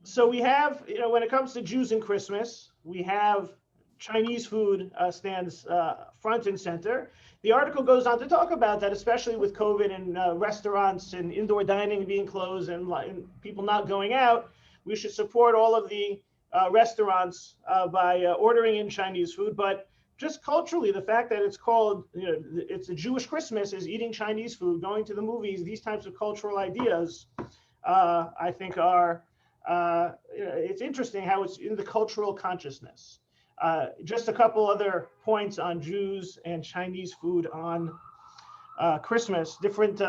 So we have, when it comes to Jews and Christmas, we have Chinese food stands front and center. The article goes on to talk about that, especially with COVID and restaurants and indoor dining being closed and people not going out. We should support all of the restaurants by ordering in Chinese food. But just culturally, the fact that it's called, it's a Jewish Christmas, is eating Chinese food, going to the movies, these types of cultural ideas, I think are, it's interesting how it's in the cultural consciousness. Just a couple other points on Jews and Chinese food on Christmas. Different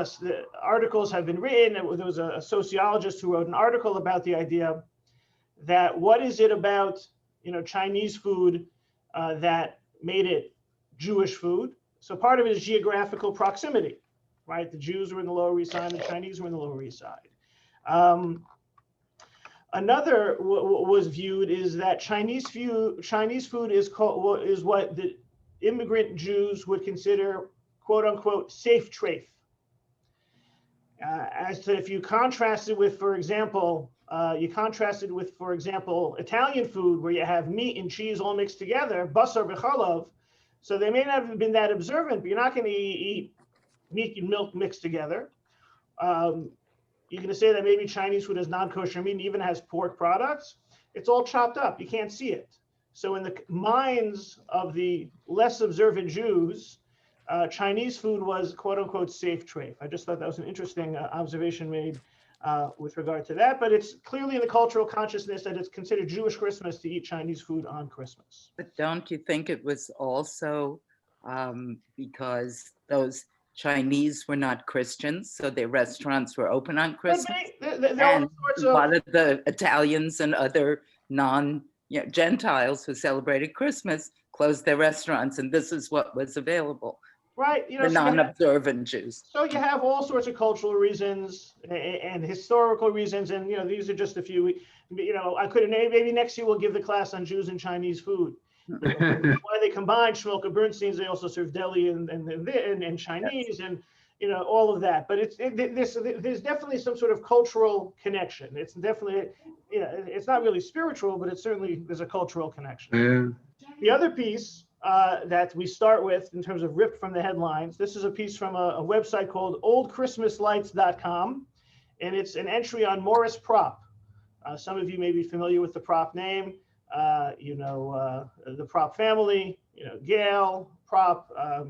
articles have been written. There was a sociologist who wrote an article about the idea that what is it about, Chinese food that made it Jewish food? So part of it is geographical proximity, right? The Jews were in the Lower East Side, the Chinese were in the Lower East Side. Another was viewed is that Chinese food is what the immigrant Jews would consider, quote unquote, safe trafe. As to if you contrasted with, for example, Italian food where you have meat and cheese all mixed together, basar v'chalav. So they may not have been that observant, but you're not going to eat meat and milk mixed together. You're going to say that maybe Chinese food has non-kosher meat and even has pork products. It's all chopped up. You can't see it. So in the minds of the less observant Jews, Chinese food was quote unquote safe trafe. I just thought that was an interesting observation made with regard to that. But it's clearly in the cultural consciousness that it's considered Jewish Christmas to eat Chinese food on Christmas. But don't you think it was also because those Chinese were not Christians, so their restaurants were open on Christmas? And a lot of the Italians and other Gentiles who celebrated Christmas closed their restaurants, and this is what was available. Right, the non-observant Jews. So you have all sorts of cultural reasons and historical reasons, and these are just a few. I could have maybe next year we'll give the class on Jews and Chinese food. Why they combine Shmulka Bernstein's, they also serve deli and Chinese, and all of that. But there's definitely some sort of cultural connection. It's definitely it's not really spiritual, but it's certainly there's a cultural connection. The other piece that we start with in terms of ripped from the headlines, this is a piece from a website called oldchristmaslights.com, and it's an entry on Morris Propp. Some of you may be familiar with the Propp name. The Propp family, Gail Propp,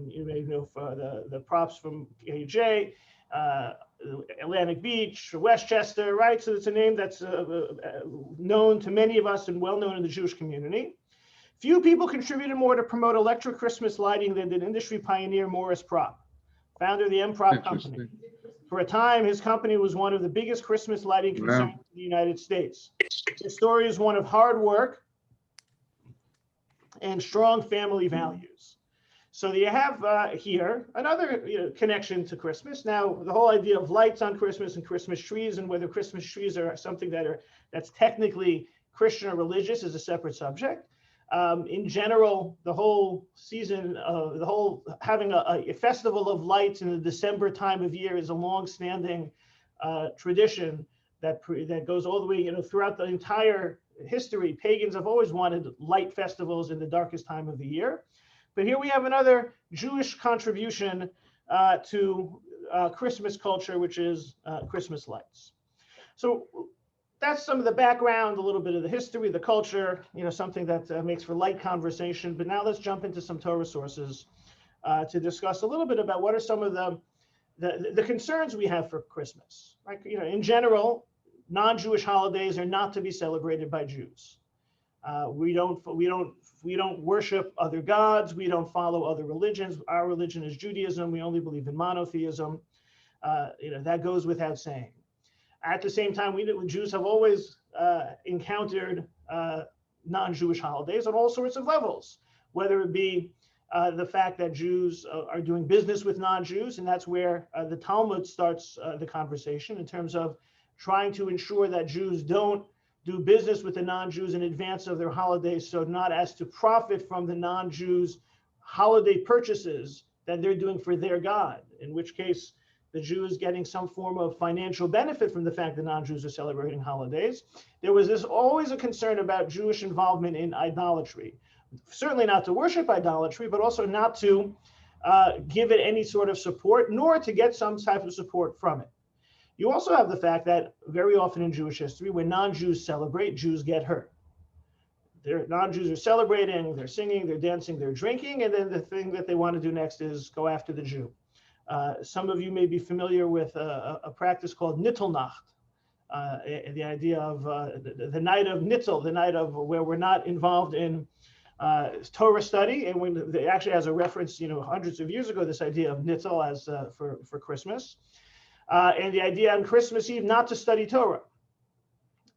you may know for the Propps from KJ, Atlantic Beach, Westchester, right? So it's a name that's known to many of us and well known in the Jewish community. Few people contributed more to promote electric Christmas lighting than did industry pioneer Morris Propp, founder of the M. Propp Company. For a time, his company was one of the biggest Christmas lighting concerns in the United States. His story is one of hard work and strong family values. So you have here another connection to Christmas. Now, the whole idea of lights on Christmas and Christmas trees and whether Christmas trees are something that's technically Christian or religious is a separate subject. In general, the whole season, having a festival of lights in the December time of year is a long-standing tradition that goes all the way, throughout the entire history. Pagans have always wanted light festivals in the darkest time of the year. But here we have another Jewish contribution to Christmas culture, which is Christmas lights. So that's some of the background, a little bit of the history, the culture, something that makes for light conversation. But now let's jump into some Torah sources to discuss a little bit about what are some of the concerns we have for Christmas. Right? In general, non-Jewish holidays are not to be celebrated by Jews. We don't worship other gods. We don't follow other religions. Our religion is Judaism. We only believe in monotheism. That goes without saying. At the same time, Jews have always encountered non-Jewish holidays on all sorts of levels, whether it be the fact that Jews are doing business with non-Jews, and that's where the Talmud starts the conversation in terms of trying to ensure that Jews don't do business with the non-Jews in advance of their holidays, so not as to profit from the non-Jews' holiday purchases that they're doing for their God, in which case the Jews getting some form of financial benefit from the fact that non-Jews are celebrating holidays. There was always a concern about Jewish involvement in idolatry. Certainly not to worship idolatry, but also not to give it any sort of support, nor to get some type of support from it. You also have the fact that very often in Jewish history, when non-Jews celebrate, Jews get hurt. Non-Jews are celebrating, they're singing, they're dancing, they're drinking, and then the thing that they want to do next is go after the Jew. Some of you may be familiar with a practice called Nittelnacht, the idea of the night of Nittel, the night of where we're not involved in Torah study, and when they actually has a reference, hundreds of years ago, this idea of Nittel as for Christmas, and the idea on Christmas Eve not to study Torah.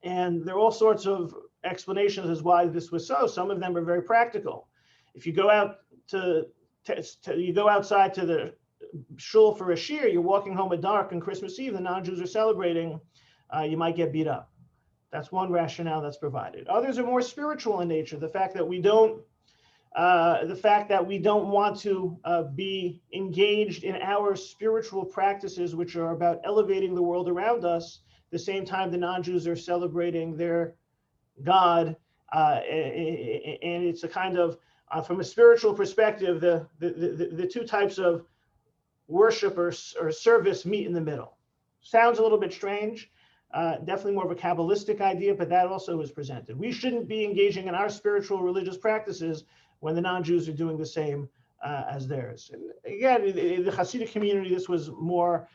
And there are all sorts of explanations as why this was so. Some of them are very practical. If you go out you go outside to the shul for a shir, you're walking home at dark on Christmas Eve, the non-Jews are celebrating, you might get beat up. That's one rationale that's provided. Others are more spiritual in nature. The fact that we don't want to be engaged in our spiritual practices, which are about elevating the world around us, the same time the non-Jews are celebrating their God, and it's a kind of, from a spiritual perspective, the two types of worship or service meet in the middle. Sounds a little bit strange, definitely more of a Kabbalistic idea, but that also is presented. We shouldn't be engaging in our spiritual religious practices when the non-Jews are doing the same as theirs. And again, in the Hasidic community, this is more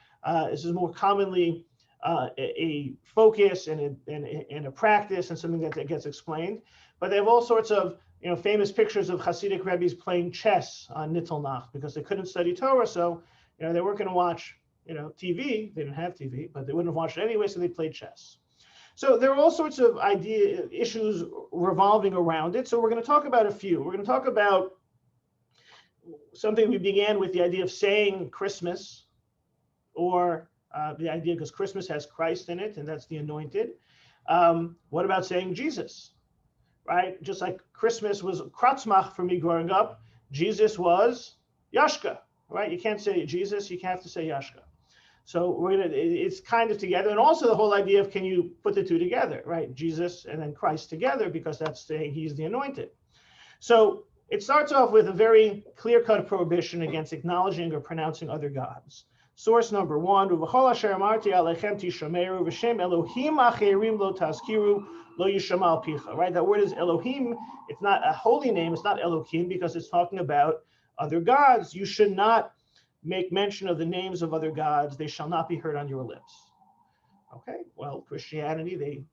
commonly a focus and a practice and something that gets explained. But they have all sorts of famous pictures of Hasidic Rebbe's playing chess on Nittelnacht because they couldn't study Torah, so they weren't going to watch TV. They didn't have TV, but they wouldn't have watched it anyway, so they played chess. So there are all sorts of issues revolving around it. So we're going to talk about a few. We're going to talk about something we began with, the idea of saying Christmas, or the idea, because Christmas has Christ in it, and that's the anointed. What about saying Jesus, right? Just like Christmas was Kratzmach for me growing up, Jesus was Yashka, right? You can't say Jesus, you have to say Yashka. So it's kind of together. And also the whole idea of, can you put the two together, right? Jesus and then Christ together, because that's saying he's the anointed. So it starts off with a very clear-cut prohibition against acknowledging or pronouncing other gods. Source number one, right? That word is Elohim. It's not a holy name. It's not Elohim, because it's talking about other gods. You should not make mention of the names of other gods. They shall not be heard on your lips. Okay, well, Christianity,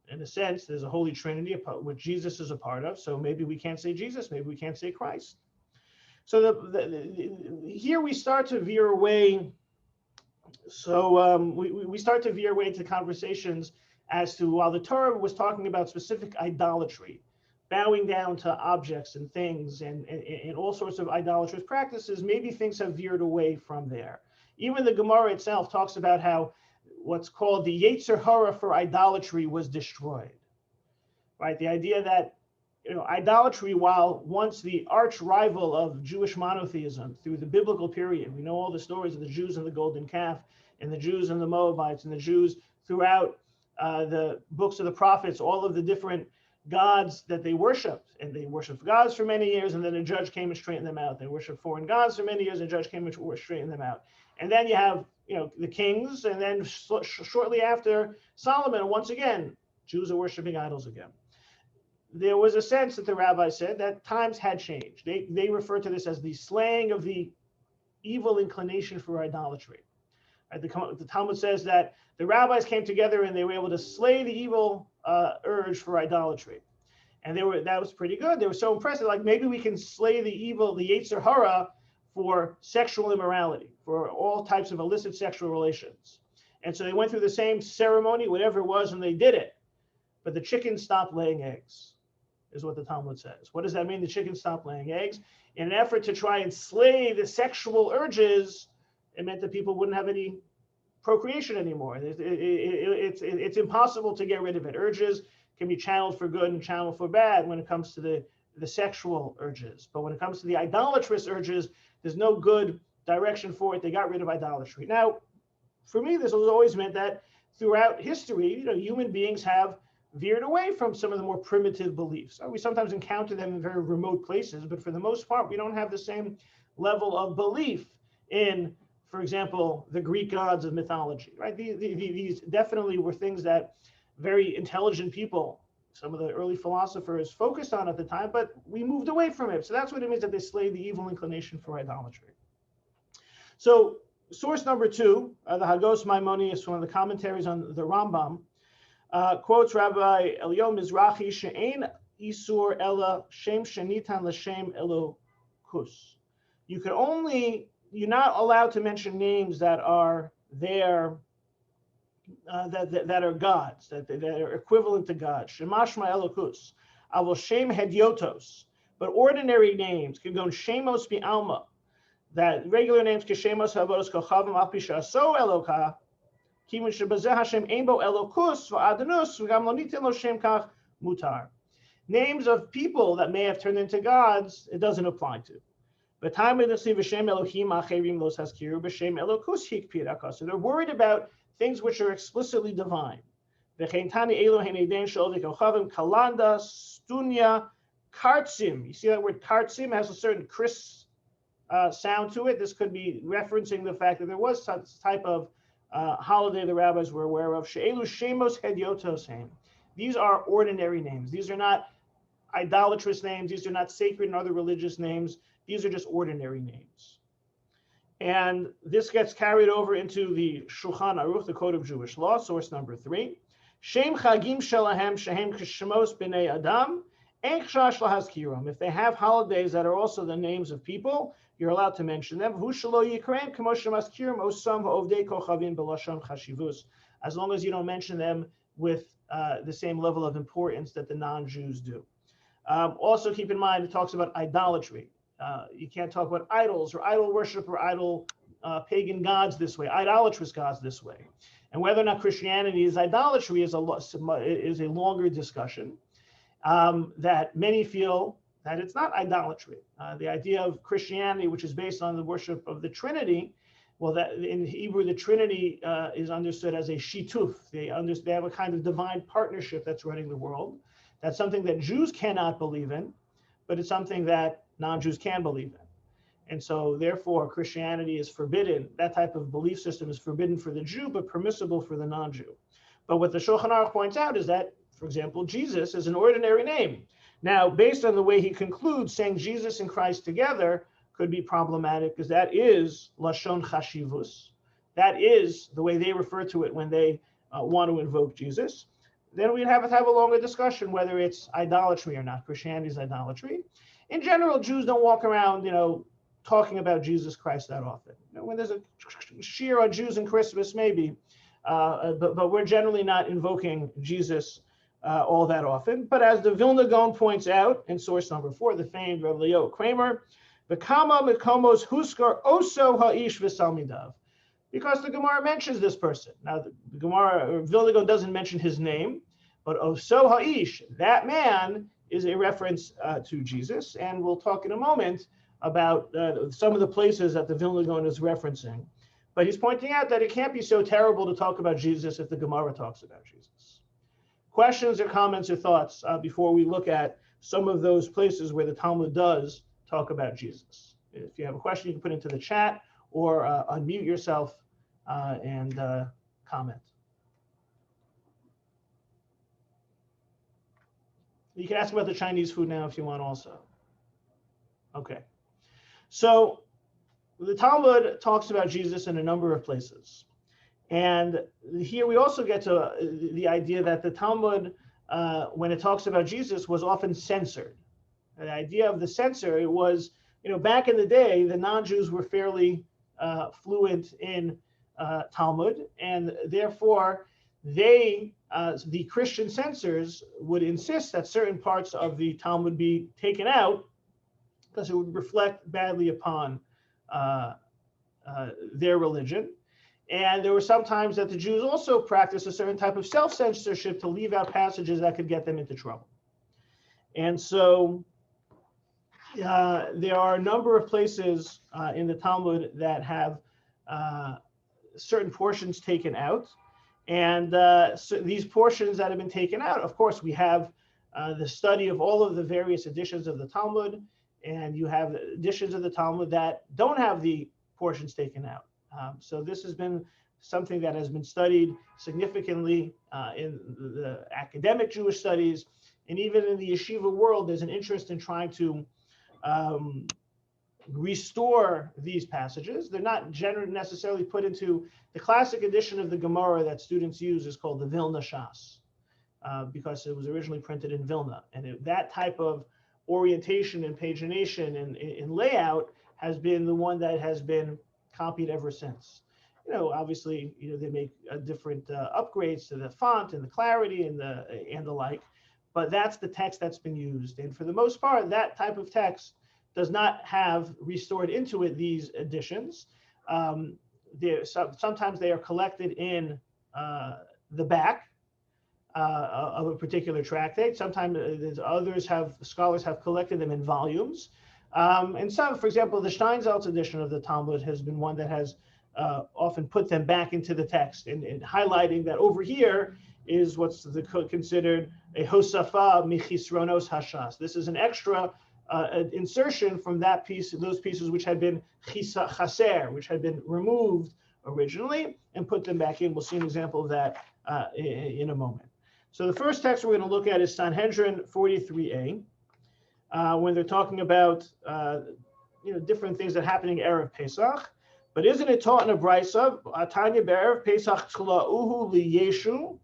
in a sense, there's a Holy Trinity, which Jesus is a part of. So maybe we can't say Jesus, maybe we can't say Christ. So here we start to veer away. So we start to veer away into conversations as to, while the Torah was talking about specific idolatry, bowing down to objects and things and all sorts of idolatrous practices, maybe things have veered away from there. Even the Gemara itself talks about how what's called the Yetzer Hara for idolatry was destroyed, right? The idea that idolatry, while once the arch rival of Jewish monotheism through the biblical period, we know all the stories of the Jews and the golden calf, and the Jews and the Moabites, and the Jews throughout the books of the prophets, all of the different gods that they worshipped, and they worshipped gods for many years, and then a judge came and straightened them out. They worshipped foreign gods for many years, and a judge came and straightened them out. And then you have the kings, and then shortly after Solomon, once again, Jews are worshiping idols again. There was a sense that the rabbi said that times had changed. They refer to this as the slaying of the evil inclination for idolatry. The Talmud says that the rabbis came together and they were able to slay the evil urge for idolatry. And that was pretty good. They were so impressed, like, maybe we can slay the evil, the Yetzer Hara, for sexual immorality, for all types of illicit sexual relations. And so they went through the same ceremony, whatever it was, and they did it. But the chickens stopped laying eggs, is what the Talmud says. What does that mean? The chickens stopped laying eggs. In an effort to try and slay the sexual urges, it meant that people wouldn't have any procreation anymore. It's impossible to get rid of it. Urges can be channeled for good and channeled for bad when it comes to the sexual urges. But when it comes to the idolatrous urges, there's no good direction for it. They got rid of idolatry. Now, for me, this has always meant that throughout history, human beings have veered away from some of the more primitive beliefs. We sometimes encounter them in very remote places, but for the most part, we don't have the same level of belief in, for example, the Greek gods of mythology, right? These definitely were things that very intelligent people, some of the early philosophers, focused on at the time, but we moved away from it. So that's what it means that they slayed the evil inclination for idolatry. So source number 2, the Hagos Maimonides, one of the commentaries on the Rambam, quotes Rabbi Elio Mizrahi, She'ein Isur Ella Shem Shenitan L'Shem Elokus. You're not allowed to mention names that are there, that are gods, that are equivalent to God. Shemashma Elokus. Avol Shem Hediotos. But ordinary names can go Shemos Bi'alma. That regular names, Keshemos Havodos Kochavim Apisha So Eloka. Kimun Shebazeh Hashem Einbo Elokus V'Adanus V'Gam Lo Nitin Lo Shem Kach Mutar. Names of people that may have turned into gods, it doesn't apply to. So they're worried about things which are explicitly divine. Kalanda, Stunya, Kartsim. You see that word Kartsim has a certain crisp sound to it. This could be referencing the fact that there was some type of holiday the rabbis were aware of. She'elu Shemos Hediotos. These are ordinary names. These are not idolatrous names. These are not sacred and other religious names. These are just ordinary names. And this gets carried over into the Shulchan Aruch, the Code of Jewish Law, source number 3. Shem Chagim Shelahem Shehem Kishemos B'nei Adam, Ein Chash Lahazkirom. If they have holidays that are also the names of people, you're allowed to mention them. Hu Shelo Yikrein Kemo Shemaskirim Osam Ha'ovdei Kochavim B'lashon Chashivus. As long as you don't mention them with the same level of importance that the non-Jews do. Also keep in mind, it talks about idolatry. You can't talk about idols or idol worship or idol pagan gods this way, idolatrous gods this way. And whether or not Christianity is idolatry is a longer discussion that many feel that it's not idolatry. The idea of Christianity, which is based on the worship of the Trinity, well, that in Hebrew, the Trinity is understood as a shituf. They have a kind of divine partnership that's running the world. That's something that Jews cannot believe in, but it's something that non-Jews can believe in. And so therefore Christianity is forbidden. That type of belief system is forbidden for the Jew, but permissible for the non-Jew. But what the Shulchan Aruch points out is that, for example, Jesus is an ordinary name. Now, based on the way he concludes, saying Jesus and Christ together could be problematic because that is Lashon Chashivus. That is the way they refer to it when they want to invoke Jesus. Then we'd have a longer discussion whether it's idolatry or not. Christianity is idolatry. In general, Jews don't walk around, talking about Jesus Christ that often. When there's a shir on Jews and Christmas, maybe, but we're generally not invoking Jesus all that often. But as the Vilna Gaon points out in source number 4, the famed Rav Leo Kramer, the Kama Mikomos Huskar Oso Ha'ish V'Salmidav, because the Gemara mentions this person. Now, the Gemara, Vilna Gaon doesn't mention his name, but Oso Ha'ish, that man, is a reference to Jesus, and we'll talk in a moment about some of the places that the Vilna Gaon is referencing. But he's pointing out that it can't be so terrible to talk about Jesus if the Gemara talks about Jesus. Questions or comments or thoughts before we look at some of those places where the Talmud does talk about Jesus? If you have a question, you can put it into the chat or unmute yourself and comment. You can ask about the Chinese food now if you want also. Okay. So the Talmud talks about Jesus in a number of places. And here we also get to the idea that the Talmud, when it talks about Jesus, was often censored. And the idea of the censor, it was, back in the day, the non-Jews were fairly fluent in Talmud, and therefore they, the Christian censors, would insist that certain parts of the Talmud be taken out because it would reflect badly upon their religion. And there were some times that the Jews also practiced a certain type of self-censorship to leave out passages that could get them into trouble. And so there are a number of places in the Talmud that have certain portions taken out. And so these portions that have been taken out, of course, we have the study of all of the various editions of the Talmud, and you have editions of the Talmud that don't have the portions taken out. So this has been something that has been studied significantly in the academic Jewish studies, and even in the yeshiva world, there's an interest in trying to restore these passages. They're not necessarily put into the classic edition of the Gemara that students use is called the Vilna Shas, because it was originally printed in Vilna. And that type of orientation and pagination and layout has been the one that has been copied ever since. Obviously, they make different upgrades to the font and the clarity and the like, but that's the text that's been used. And for the most part, that type of text does not have restored into it these editions. Sometimes they are collected in the back of a particular tractate. Sometimes scholars have collected them in volumes. And some, for example, the Steinsaltz edition of the Talmud has been one that has often put them back into the text and highlighting that over here is what's considered a hosafa michisronos hashas. This is an extra insertion from that piece, those pieces which had been chaser, which had been removed originally, and put them back in. We'll see an example of that in a moment. So the first text we're going to look at is Sanhedrin 43a, when they're talking about different things that are happening Erev Pesach. But isn't it taught in a brisa? Tanya be'erev Pesach tla'uhu liyeshu.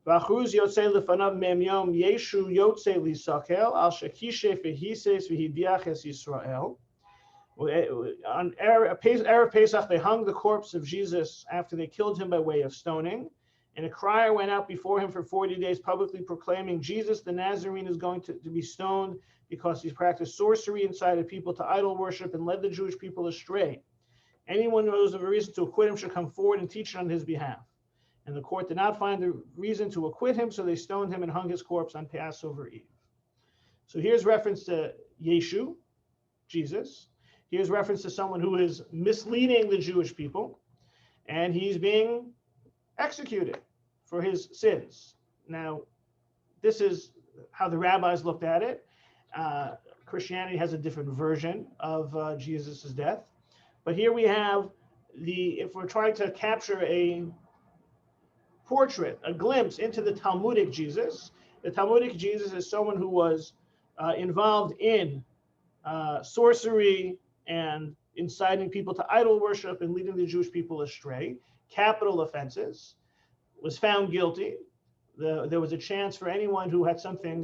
V'achuz yotzei lefanav mem yom yeshu yotzei lisakel al shakishe v'hises v'hidiach es Yisrael. On Erev Pesach, they hung the corpse of Jesus after they killed him by way of stoning. And a crier went out before him for 40 days, publicly proclaiming, Jesus the Nazarene is going to be stoned because he's practiced sorcery, incited people to idol worship, and led the Jewish people astray. Anyone who knows of a reason to acquit him should come forward and teach it on his behalf. And the court did not find a reason to acquit him, so they stoned him and hung his corpse on Passover Eve. So here's reference to Yeshu, Jesus. Here's reference to someone who is misleading the Jewish people, and he's being executed for his sins. Now, this is how the rabbis looked at it. Christianity has a different version of Jesus' death. But here we have if we're trying to capture a portrait, a glimpse into the Talmudic Jesus, the Talmudic Jesus is someone who was involved in sorcery and inciting people to idol worship and leading the Jewish people astray, capital offenses, was found guilty. There was a chance for anyone who had something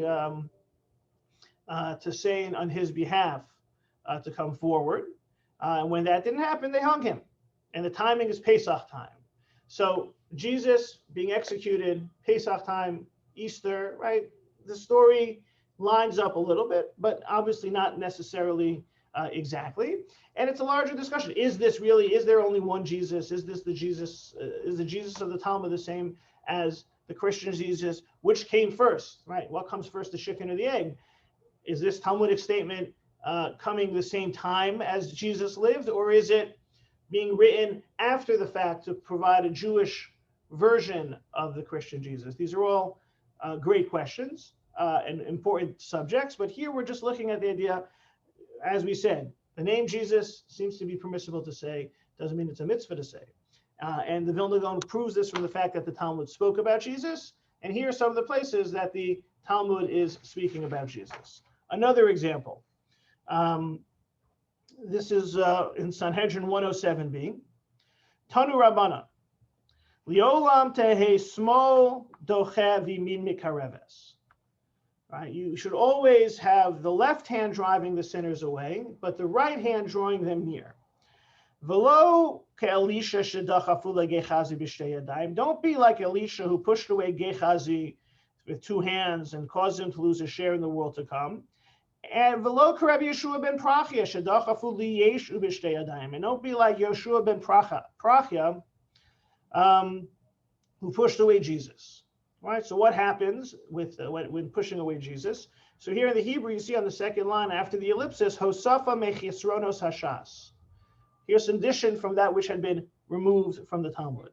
to say on his behalf to come forward. And when that didn't happen, they hung him. And the timing is Pesach time. So Jesus being executed, Pesach time, Easter, right? The story lines up a little bit, but obviously not necessarily exactly. And it's a larger discussion. Is there only one Jesus? Is this the Jesus, is the Jesus of the Talmud the same as the Christian Jesus? Which came first, right? What comes first, the chicken or the egg? Is this Talmudic statement coming the same time as Jesus lived, or is it being written after the fact to provide a Jewish version of the Christian Jesus? These are all great questions and important subjects, but here we're just looking at the idea, as we said, the name Jesus seems to be permissible to say, doesn't mean it's a mitzvah to say. And the Vilna Gaon proves this from the fact that the Talmud spoke about Jesus, and here are some of the places that the Talmud is speaking about Jesus. Another example, this is in Sanhedrin 107b. Tanu Rabbana, Liolam tehe smol doche v'min mikareves. Right? You should always have the left hand driving the sinners away, but the right hand drawing them near. V'lo ke'Elisha shedachafu leGehazi b'shtei yadayim. Don't be like Elisha, who pushed away Gehazi with two hands and caused him to lose a share in the world to come. And v'lo k'Rabbi Yeshua ben Prachia shedachafu liyeshu b'shtei yadayim. And don't be like Yeshua ben Prachia, who pushed away Jesus. Right. So what happens with when pushing away Jesus? So here in the Hebrew, you see on the second line after the ellipsis, Hosafa mechisronos hashas. Here's an addition from that which had been removed from the Talmud.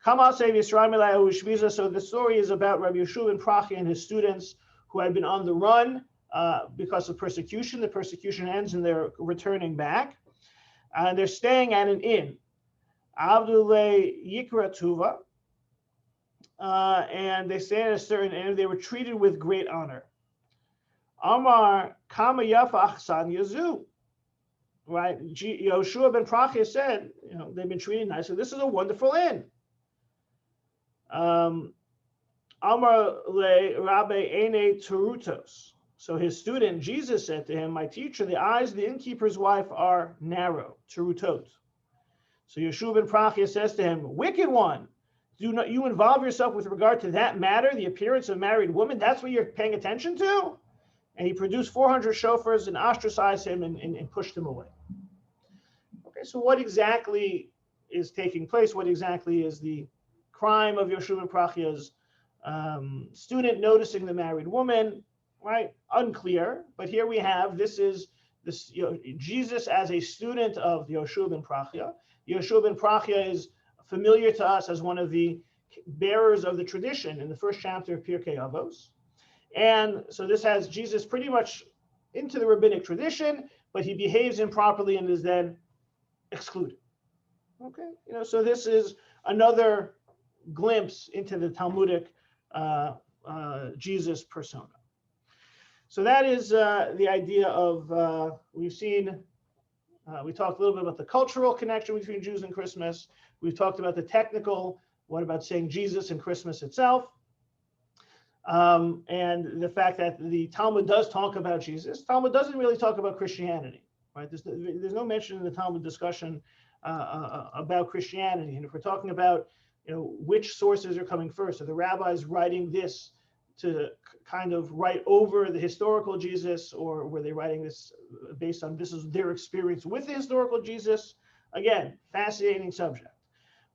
So the story is about Rabbi Yeshua ben Prachia and his students who had been on the run because of persecution. The persecution ends and they're returning back. And they're staying at an inn. Abdullah Yikra Tuva. And they stay at a certain inn. They were treated with great honor. Amar Kama Yafa Achsan Yazu. Right? Yoshua ben Prachia said, they've been treated nicely. This is a wonderful inn. Amar le Rabbe Ene Terutos. So his student, Jesus, said to him, my teacher, the eyes of the innkeeper's wife are narrow, Terutot. So Yoshua ben Prachia says to him, wicked one, do not you involve yourself with regard to that matter, the appearance of married woman? That's what you're paying attention to? And he produced 400 shofars and ostracized him and pushed him away. Okay, so what exactly is taking place? What exactly is the crime of Yoshua ben Prachia's student noticing the married woman? Right? Unclear. But here we have, this is Jesus as a student of Yoshua ben Prachia. Yoshua ben Prachia is familiar to us as one of the bearers of the tradition in the first chapter of Pirkei Avos. And so this has Jesus pretty much into the rabbinic tradition, but he behaves improperly and is then excluded. Okay, so this is another glimpse into the Talmudic Jesus persona. So that is the idea of, we talked a little bit about the cultural connection between Jews and Christmas. We've talked about the technical, what about saying Jesus and Christmas itself? And the fact that the Talmud does talk about Jesus. Talmud doesn't really talk about Christianity, right? There's no mention in the Talmud discussion about Christianity. And if we're talking about, which sources are coming first, are the rabbis writing this to kind of write over the historical Jesus, or were they writing this based on this is their experience with the historical Jesus? Again, fascinating subject.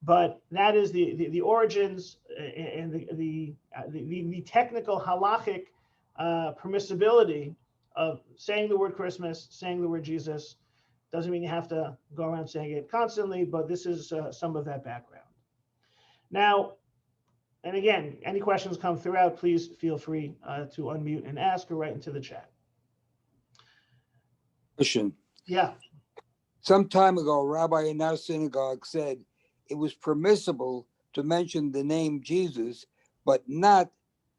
But that is the origins and the technical halachic permissibility of saying the word Christmas, saying the word Jesus. Doesn't mean you have to go around saying it constantly, but this is some of that background. Now, and again, any questions come throughout, please feel free to unmute and ask or write into the chat. Question. Yeah. Some time ago, a rabbi in our synagogue said it was permissible to mention the name Jesus, but not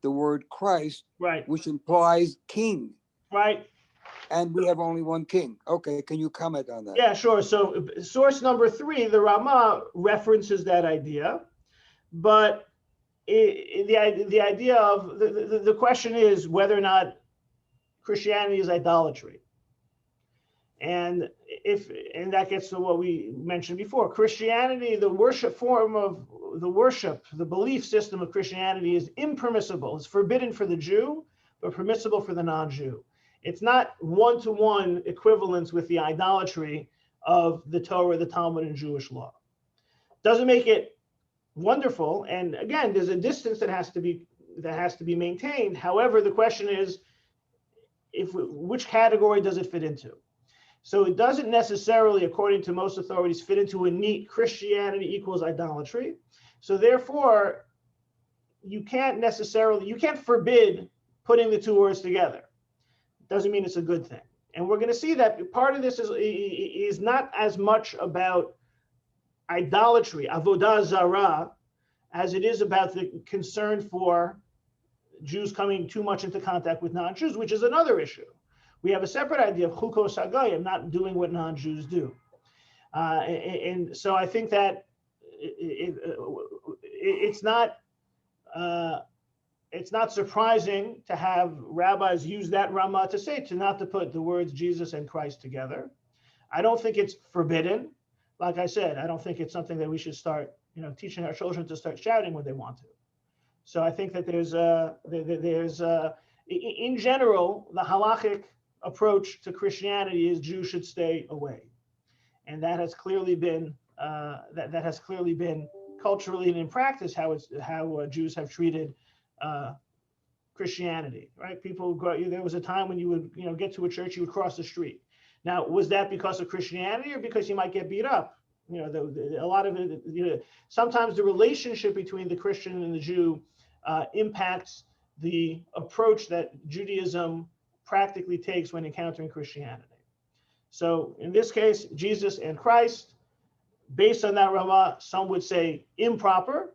the word Christ, right, which implies king. Right. And we have only one king. Okay, can you comment on that? Yeah, sure. So source number 3, the Rama references that idea, but the idea of the question is whether or not Christianity is idolatry. And that gets to what we mentioned before. Christianity, the worship form of the belief system of Christianity is impermissible. It's forbidden for the Jew, but permissible for the non-Jew. It's not one-to-one equivalence with the idolatry of the Torah, the Talmud, and Jewish law. Doesn't make it wonderful. And again, there's a distance that has to be maintained. However, the question is, which category does it fit into? So it doesn't necessarily, according to most authorities, fit into a neat Christianity equals idolatry. So therefore, you can't forbid putting the two words together. Doesn't mean it's a good thing. And we're going to see that part of this is not as much about idolatry, avodah zarah, as it is about the concern for Jews coming too much into contact with non-Jews, which is another issue. We have a separate idea of chukos hagayim, not doing what non-Jews do. And so I think that it's not surprising to have rabbis use that Rama to say not to put the words Jesus and Christ together. I don't think it's forbidden. Like I said, I don't think it's something that we should start, teaching our children to start shouting when they want to. So I think that there's in general, the halachic approach to Christianity is Jews should stay away, and that has clearly been culturally and in practice how Jews have treated Christianity. Right? There was a time when you would get to a church, you would cross the street. Now, was that because of Christianity or because you might get beat up? A lot of it, sometimes the relationship between the Christian and the Jew impacts the approach that Judaism practically takes when encountering Christianity. So in this case, Jesus and Christ, based on that Ramah, some would say improper.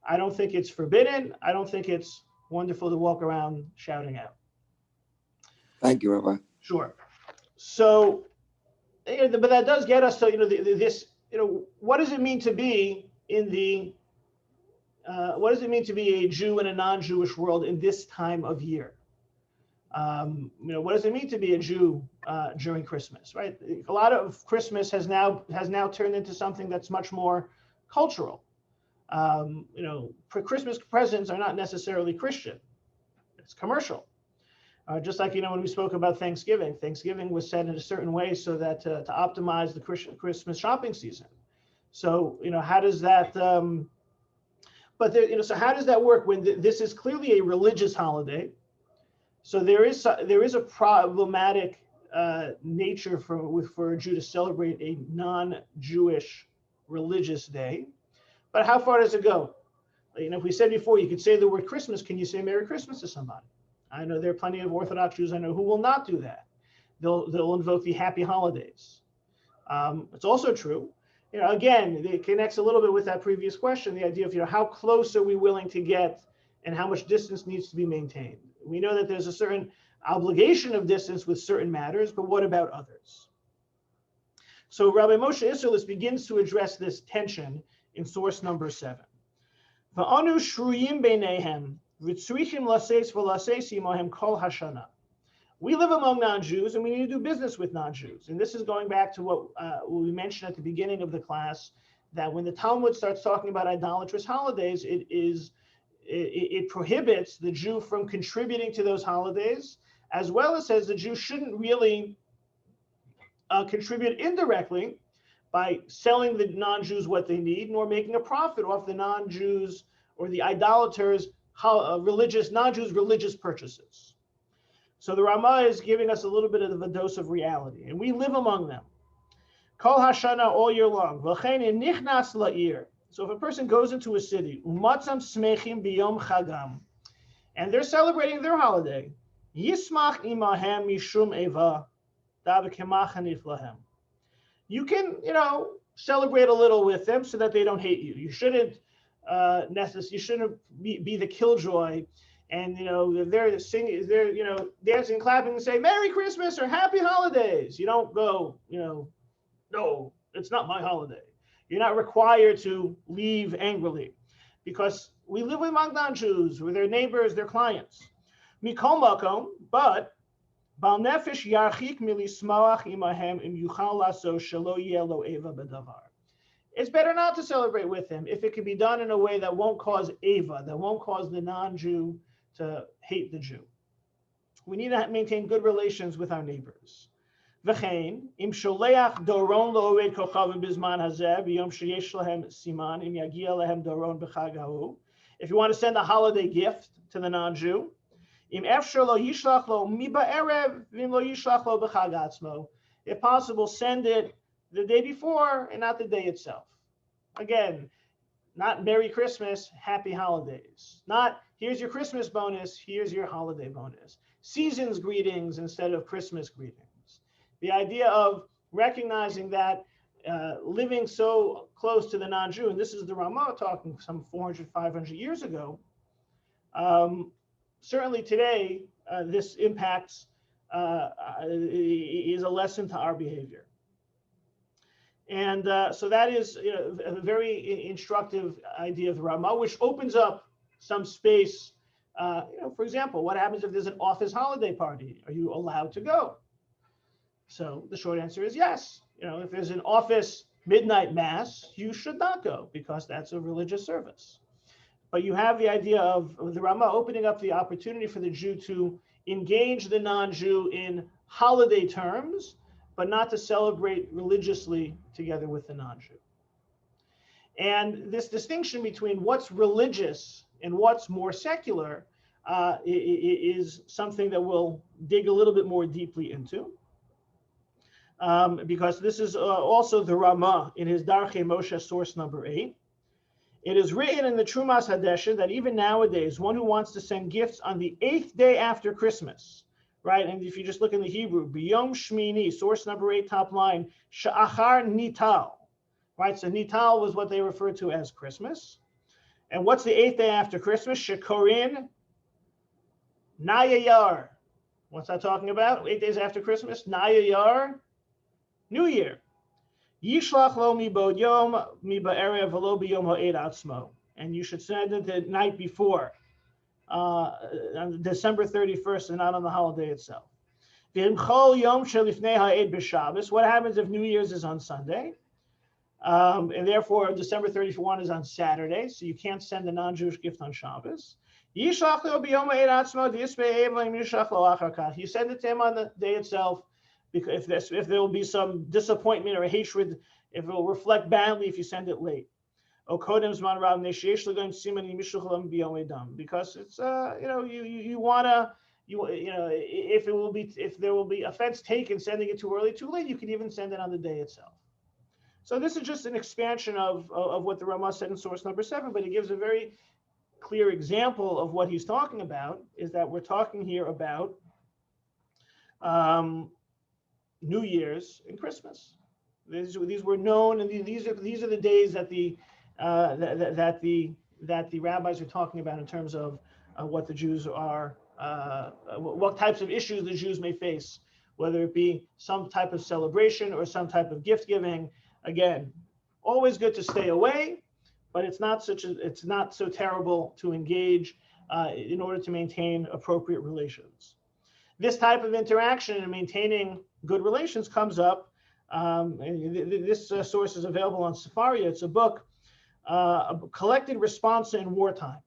I don't think it's forbidden. I don't think it's wonderful to walk around shouting out. Thank you, Rabbi. Sure. So, but that does get us to, what does it mean to be what does it mean to be a Jew in a non-Jewish world in this time of year? What does it mean to be a Jew during Christmas, right? A lot of Christmas has now turned into something that's much more cultural. Christmas presents are not necessarily Christian. It's commercial. Just like, when we spoke about Thanksgiving was set in a certain way so that to optimize the Christmas shopping season. So, how does that, so how does that work when this is clearly a religious holiday? So there is a problematic nature for a Jew to celebrate a non-Jewish religious day. But how far does it go? If we said before, you could say the word Christmas, can you say Merry Christmas to somebody? I know there are plenty of Orthodox Jews I know who will not do that. They'll invoke the happy holidays. It's also true, again, it connects a little bit with that previous question, the idea of, how close are we willing to get and how much distance needs to be maintained. We know that there's a certain obligation of distance with certain matters, but what about others? So Rabbi Moshe Isserles begins to address this tension in source number 7. V'anu shruyim beinehem v'tzrichim laseis v'laseis imohem kol hashana. We live among non-Jews and we need to do business with non-Jews. And this is going back to what we mentioned at the beginning of the class, that when the Talmud starts talking about idolatrous holidays, it prohibits the Jew from contributing to those holidays, as well as says the Jew shouldn't really contribute indirectly by selling the non-Jews what they need, nor making a profit off the non-Jews or the idolaters' non-Jews religious purchases. So the Ramah is giving us a little bit of a dose of reality, and we live among them. Kol hashana, all year long. V'chein nichnas la'ir. So if a person goes into a city, umatzam smechim biyom chagam, and they're celebrating their holiday, yismach imahem mishum eva, davekemachanif lahem. You can, celebrate a little with them so that they don't hate you. You shouldn't you shouldn't be the killjoy, and they're singing, they're dancing, clapping, and say Merry Christmas or Happy Holidays. You don't go, no, it's not my holiday. You're not required to leave angrily, because we live among non-Jews, with their neighbors, their clients. Mikol makom, but bal nefesh yarchik milismoach imahem im yuchal laso shelo yeh lo eva b'davar. It's better not to celebrate with them if it can be done in a way that won't cause eva, that won't cause the non-Jew to hate the Jew. We need to maintain good relations with our neighbors. V'chein im sholeach doron lo'oved kochavim bizman hazeh b'yom sheyesh lahem siman im yagia lahem doron b'chag hahu. If you want to send a holiday gift to the non-Jew, im efshar lo yishlach lo mi ba'erev v'im lo yishlach lo b'chag atzmo. If possible, send it the day before and not the day itself. Again, not Merry Christmas, Happy Holidays. Not here's your Christmas bonus, here's your holiday bonus. Seasons greetings instead of Christmas greetings. The idea of recognizing that living so close to the non-Jew, and this is the Ramah talking some 400, 500 years ago, certainly today, this impacts, is a lesson to our behavior. And so that is a very instructive idea of the Ramah, which opens up some space. For example, what happens if there's an office holiday party? Are you allowed to go? So the short answer is yes. If there's an office midnight mass, you should not go because that's a religious service. But you have the idea of the Ramah opening up the opportunity for the Jew to engage the non-Jew in holiday terms, but not to celebrate religiously together with the non-Jew. And this distinction between what's religious and what's more secular is something that we'll dig a little bit more deeply into. because this is also the Ramah in his Darchei Moshe source number 8. It is written in the Trumas Hadesha that even nowadays, one who wants to send gifts on the 8th day after Christmas, right? And if you just look in the Hebrew, B'yom Shmini, source number 8, top line, Sha'achar Nital, right? So Nital was what they referred to as Christmas. And what's the 8th day after Christmas? Shekorin Nayayar. What's that talking about? 8 days after Christmas? Nayayar, New Year. Yishlach lo mi bod yom mi ba'erev v'lo b'yom ha'ed atzmo. And you should send it the night before, on December 31st, and not on the holiday itself. V'imchol yom shelifnei ha'ed b'Shabbos. What happens if New Year's is on Sunday? And therefore, December 31 is on Saturday, so you can't send a non-Jewish gift on Shabbos. Yishlach lo b'yom ha'ed atzmo v'yisbei ev yishlach lo achar kach. You send it to him on the day itself, because if there will be some disappointment or hatred, if it will reflect badly if you send it late. Because it's you wanna if there will be offense taken sending it too early, too late, you can even send it on the day itself. So this is just an expansion of what the Ramah said in source number 7, but it gives a very clear example of what he's talking about. Is that we're talking here about New Year's and Christmas. These were known, and these are the days that the rabbis are talking about in terms of what the Jews are, what types of issues the Jews may face, whether it be some type of celebration or some type of gift giving. Again, always good to stay away, but it's not so terrible to engage in order to maintain appropriate relations. This type of interaction and maintaining good relations comes up. This source is available on Sefaria. It's a book, a collected response in wartime.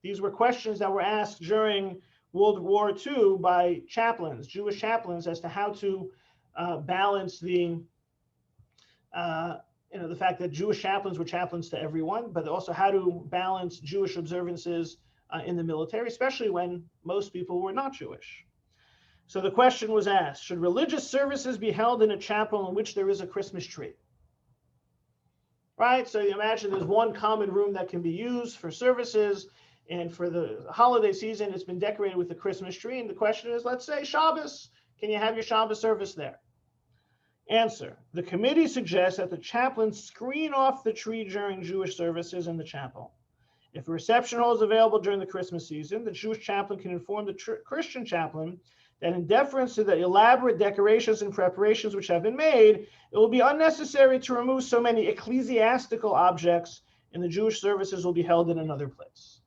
These were questions that were asked during World War II by chaplains, Jewish chaplains, as to how to balance the fact that Jewish chaplains were chaplains to everyone, but also how to balance Jewish observances in the military, especially when most people were not Jewish. So the question was asked, should religious services be held in a chapel in which there is a Christmas tree? Right, so you imagine there's one common room that can be used for services, and for the holiday season, it's been decorated with a Christmas tree. And the question is, let's say Shabbos, can you have your Shabbos service there? Answer, the committee suggests that the chaplain screen off the tree during Jewish services in the chapel. If a reception hall is available during the Christmas season, the Jewish chaplain can inform the Christian chaplain that in deference to the elaborate decorations and preparations which have been made, it will be unnecessary to remove so many ecclesiastical objects, and the Jewish services will be held in another place.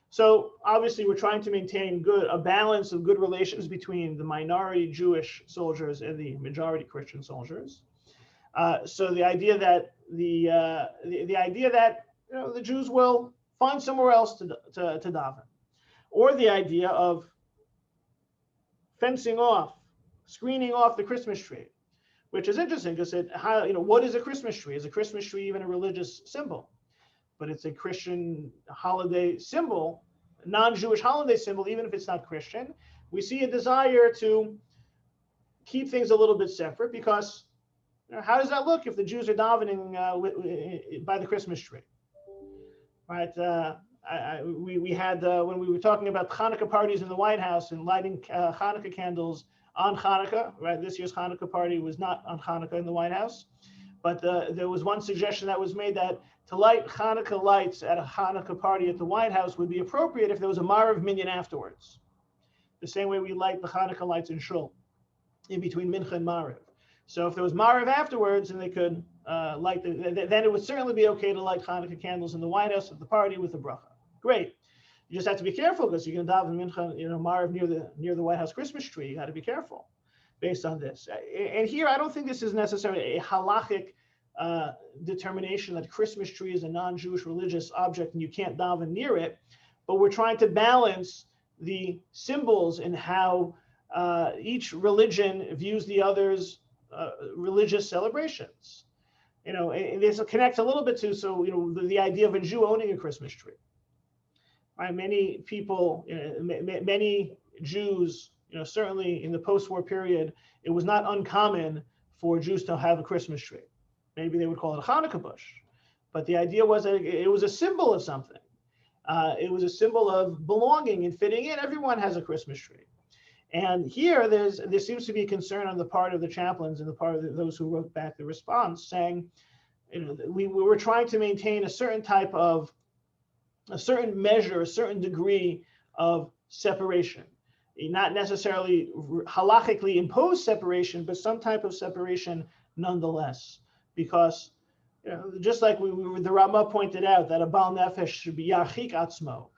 So obviously we're trying to maintain a balance of good relations between the minority Jewish soldiers and the majority Christian soldiers. So the idea that the idea that the Jews will find somewhere else to daven, or the idea of fencing off, screening off the Christmas tree, which is interesting because what is a Christmas tree? Is a Christmas tree even a religious symbol? But it's a Christian holiday symbol, non-Jewish holiday symbol, even if it's not Christian. We see a desire to keep things a little bit separate because how does that look if the Jews are davening by the Christmas tree? Right? We had, when we were talking about Hanukkah parties in the White House and lighting Hanukkah candles on Hanukkah, right? This year's Hanukkah party was not on Hanukkah in the White House, but there was one suggestion that was made that to light Hanukkah lights at a Hanukkah party at the White House would be appropriate if there was a Marav minyan afterwards. The same way we light the Hanukkah lights in Shul, in between Mincha and Marav. So if there was Marav afterwards and they could light, then it would certainly be okay to light Hanukkah candles in the White House at the party with the bracha. Great. You just have to be careful because you're going to daven Mincha, Marav near the White House Christmas tree. You got to be careful based on this. And here, I don't think this is necessarily a halachic determination that Christmas tree is a non-Jewish religious object and you can't daven near it, but we're trying to balance the symbols and how each religion views the other's religious celebrations. And this connects a little bit to the idea of a Jew owning a Christmas tree. Right? Many people, many Jews, certainly in the post-war period, it was not uncommon for Jews to have a Christmas tree. Maybe they would call it a Hanukkah bush, but the idea was that it was a symbol of something. It was a symbol of belonging and fitting in. Everyone has a Christmas tree. And here there seems to be concern on the part of the chaplains and the part of those who wrote back the response, saying, we were trying to maintain a certain measure, a certain degree of separation, not necessarily halachically imposed separation, but some type of separation nonetheless, because just like the Rama pointed out that a Baal Nefesh should be Yachik Atzmo.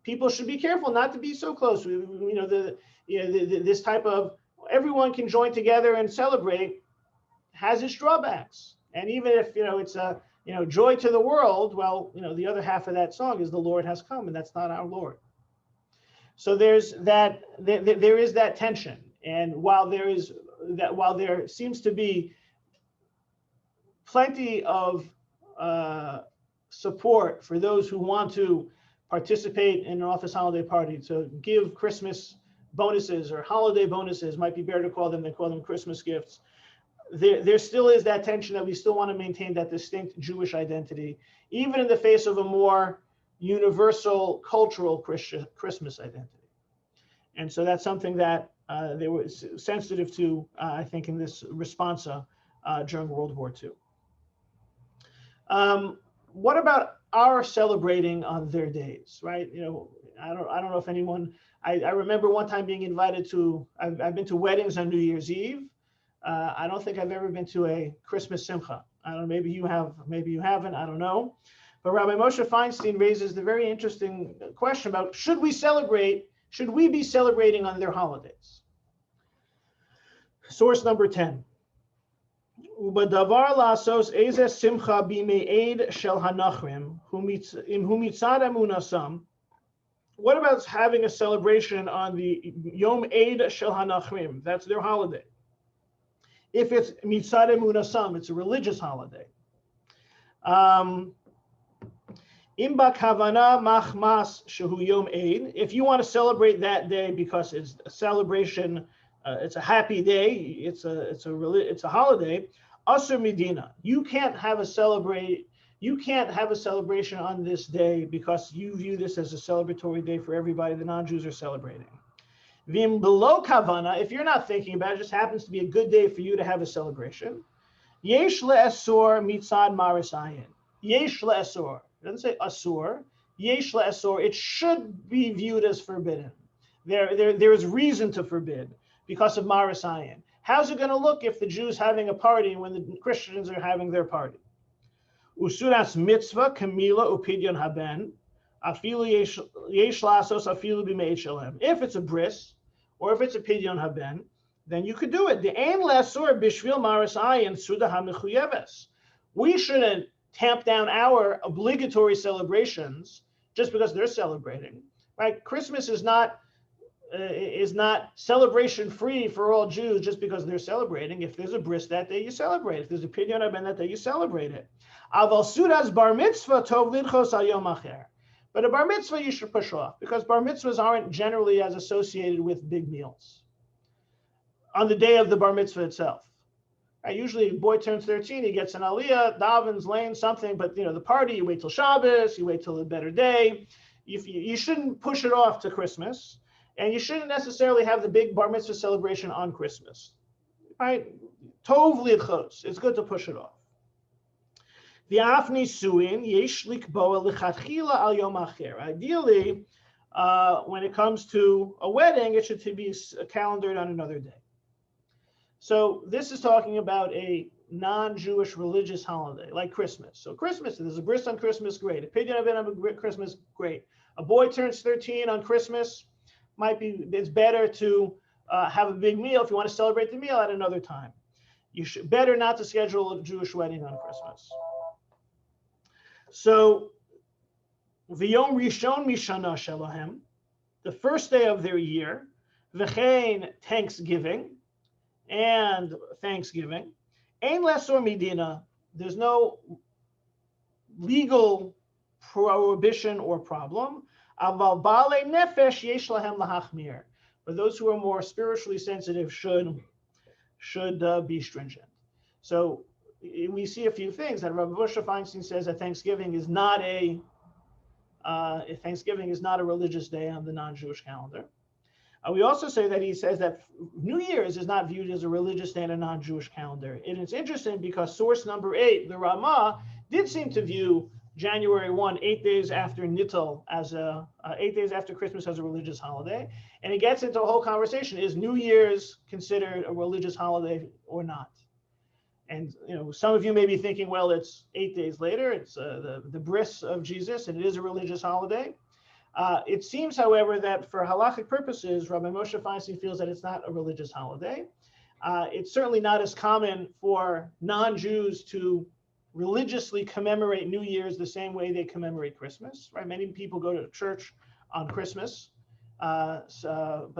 People should be careful not to be so close. This type of everyone can join together and celebrate has its drawbacks. And even if it's a joy to the world, well, the other half of that song is the Lord has come, and that's not our Lord. So there is that tension. And while there seems to be plenty of support for those who want to participate in an office holiday party, to give Christmas bonuses or holiday bonuses, might be better to call them than call them Christmas gifts. There still is that tension that we still want to maintain that distinct Jewish identity, even in the face of a more universal cultural Christmas identity. And so that's something that they were sensitive to, I think, in this responsa during World War II. What about our celebrating on their days, right? I don't know if anyone, I remember one time being invited to, I've been to weddings on New Year's Eve. I don't think I've ever been to a Christmas simcha. I don't know, maybe you have, maybe you haven't, I don't know. But Rabbi Moshe Feinstein raises the very interesting question about should we be celebrating on their holidays? Source number 10. Ubadavar lasos eze simcha b'me'ed shel hanachrim hu mitzad emunasam. What about having a celebration on the Yom Eid shel hanachrim? That's their holiday. If it's mitzad emunasam, it's a religious holiday. Im b'kavana machmas shehu Yom Eid. If you want to celebrate that day because it's a celebration, it's a happy day, it's a holiday. Asur Medina, you can't have a celebration on this day because you view this as a celebratory day for everybody. The non-Jews are celebrating. Vim below kavana, if you're not thinking about it, just happens to be a good day for you to have a celebration. Yesh le'asor mitzad maris ayin. Yesh le'asor. It doesn't say asur. Yesh le'asor. It should be viewed as forbidden. There is reason to forbid because of maris ayin. How's it going to look if the Jews having a party when the Christians are having their party? Usuras mitzvah kamila upidyon haben afilu yesh lasos afilu b'me'ed shalem. If it's a bris or if it's a pidyon haben, then you could do it. The ein lasor b'shvil maris ayin suda hamichuyeves. We shouldn't tamp down our obligatory celebrations just because they're celebrating. Right? Christmas is not celebration free for all Jews just because they're celebrating. If there's a bris that day, you celebrate. If there's a pidyon haben that day, you celebrate it. Aval sudas bar mitzvah tov lidchos al yom acher. But a bar mitzvah you should push off because bar mitzvahs aren't generally as associated with big meals on the day of the bar mitzvah itself. Right? Usually a boy turns 13, he gets an aliyah, davens, lane, something, but the party, you wait till Shabbos, you wait till a better day. You shouldn't push it off to Christmas. And you shouldn't necessarily have the big bar mitzvah celebration on Christmas, right? Tov lidchos, it's good to push it off. V'afni suin yesh likboa lichatchila al yom acher. Ideally, when it comes to a wedding, it should be calendared on another day. So this is talking about a non-Jewish religious holiday like Christmas. So Christmas, there's a bris on Christmas, great. A pidyon haben on Christmas, great. A boy turns 13 on Christmas. It's better to have a big meal if you want to celebrate the meal at another time. You should better not to schedule a Jewish wedding on Christmas. So, V'yom Rishon Mishana Shelahem, the first day of their year, V'chein Thanksgiving, and Thanksgiving, Ein Lesor Medina, there's no legal prohibition or problem. Aval bale nefesh yesh lahem lahachmir. but those who are more spiritually sensitive should be stringent. So we see a few things that Rabbi Moshe Feinstein says that Thanksgiving is not a religious day on the non-Jewish calendar. We also say that he says that New Year's is not viewed as a religious day in a non-Jewish calendar. And it's interesting because source number 8, the Ramah, did seem to view January 1, 8 days after Nittel, as 8 days after Christmas, as a religious holiday. And it gets into a whole conversation: is New Year's considered a religious holiday or not? And some of you may be thinking, well, it's 8 days later. It's the bris of Jesus, and it is a religious holiday. It seems, however, that for halachic purposes, Rabbi Moshe Feinstein feels that it's not a religious holiday. It's certainly not as common for non-Jews to religiously commemorate New Year's the same way they commemorate Christmas, right? Many people go to church on Christmas, but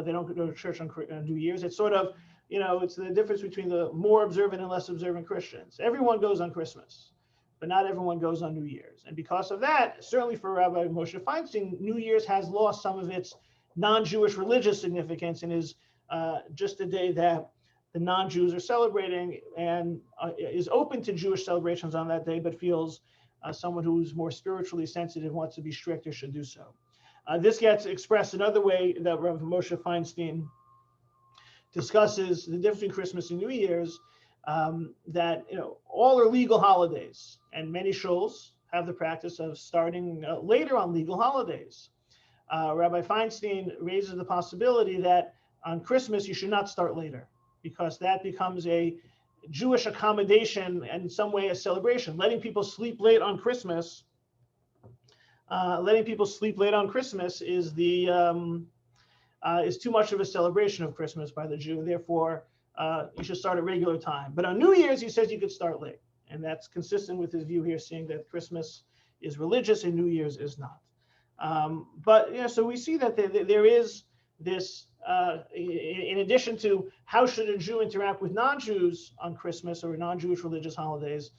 they don't go to church on New Year's. It's sort of, it's the difference between the more observant and less observant Christians. Everyone goes on Christmas, but not everyone goes on New Year's. And because of that, certainly for Rabbi Moshe Feinstein, New Year's has lost some of its non-Jewish religious significance and is just a day that the non-Jews are celebrating, and is open to Jewish celebrations on that day, but feels someone who's more spiritually sensitive, wants to be strict, or should do so. This gets expressed another way that Rabbi Moshe Feinstein discusses the difference between Christmas and New Year's, that all are legal holidays, and many shuls have the practice of starting later on legal holidays. Rabbi Feinstein raises the possibility that on Christmas you should not start later, because that becomes a Jewish accommodation and in some way a celebration. Letting people sleep late on Christmas, is is too much of a celebration of Christmas by the Jew. Therefore, you should start at regular time. But on New Year's, he says you could start late, and that's consistent with his view here, seeing that Christmas is religious and New Year's is not. So we see that there is this. In addition to how should a Jew interact with non-Jews on Christmas or non-Jewish religious holidays,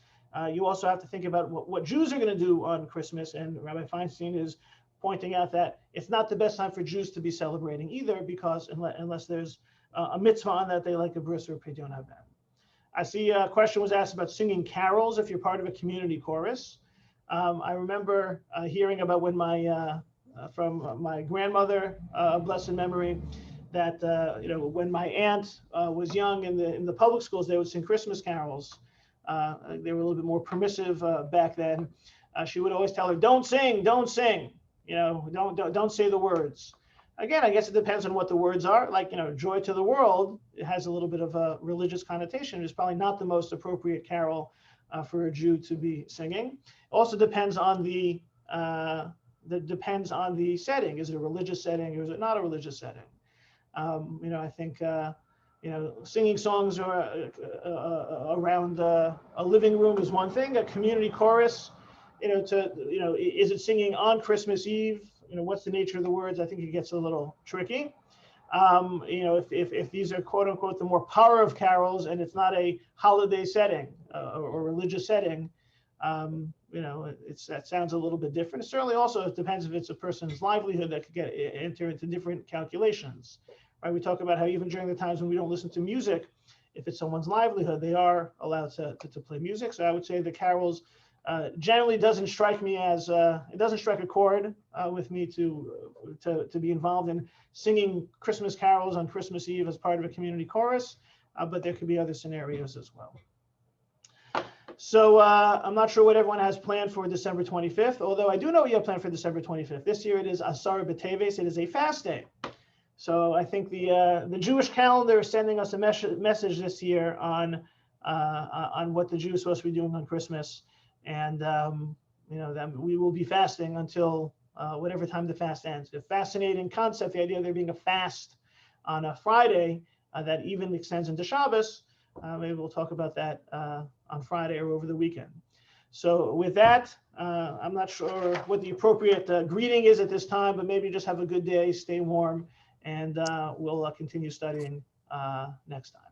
you also have to think about what Jews are going to do on Christmas. And Rabbi Feinstein is pointing out that it's not the best time for Jews to be celebrating either, because unless there's a mitzvah on that day, like a bris or a pidyon haben. I see a question was asked about singing carols if you're part of a community chorus. I remember hearing about when from my grandmother, blessed memory, that when my aunt was young in the public schools, they would sing Christmas carols. They were a little bit more permissive back then. She would always tell her, "Don't sing, don't sing. Don't say the words." Again, I guess it depends on what the words are. Like, "Joy to the World," it has a little bit of a religious connotation. It's probably not the most appropriate carol for a Jew to be singing. It also depends on the setting. Is it a religious setting or is it not a religious setting? I think singing songs around a living room is one thing. A community chorus, is it singing on Christmas Eve? What's the nature of the words? I think it gets a little tricky. If these are quote unquote the more power of carols and it's not a holiday setting or religious setting, that sounds a little bit different. Certainly also it depends if it's a person's livelihood that could enter into different calculations. Right? We talk about how even during the times when we don't listen to music, if it's someone's livelihood, they are allowed to play music. So I would say the carols generally doesn't strike me as it doesn't strike a chord with me to be involved in singing Christmas carols on Christmas Eve as part of a community chorus, but there could be other scenarios as well. So I'm not sure what everyone has planned for December 25th, although I do know what you have planned for December 25th. This year it is Asar B'Teves. It is a fast day. So I think the Jewish calendar is sending us a message this year on what the Jews are supposed to be doing on Christmas, and that we will be fasting until whatever time the fast ends. A fascinating concept, the idea of there being a fast on a Friday that even extends into Shabbos. Maybe we'll talk about that on Friday or over the weekend. So with that, I'm not sure what the appropriate greeting is at this time, but maybe just have a good day, stay warm, and we'll continue studying next time.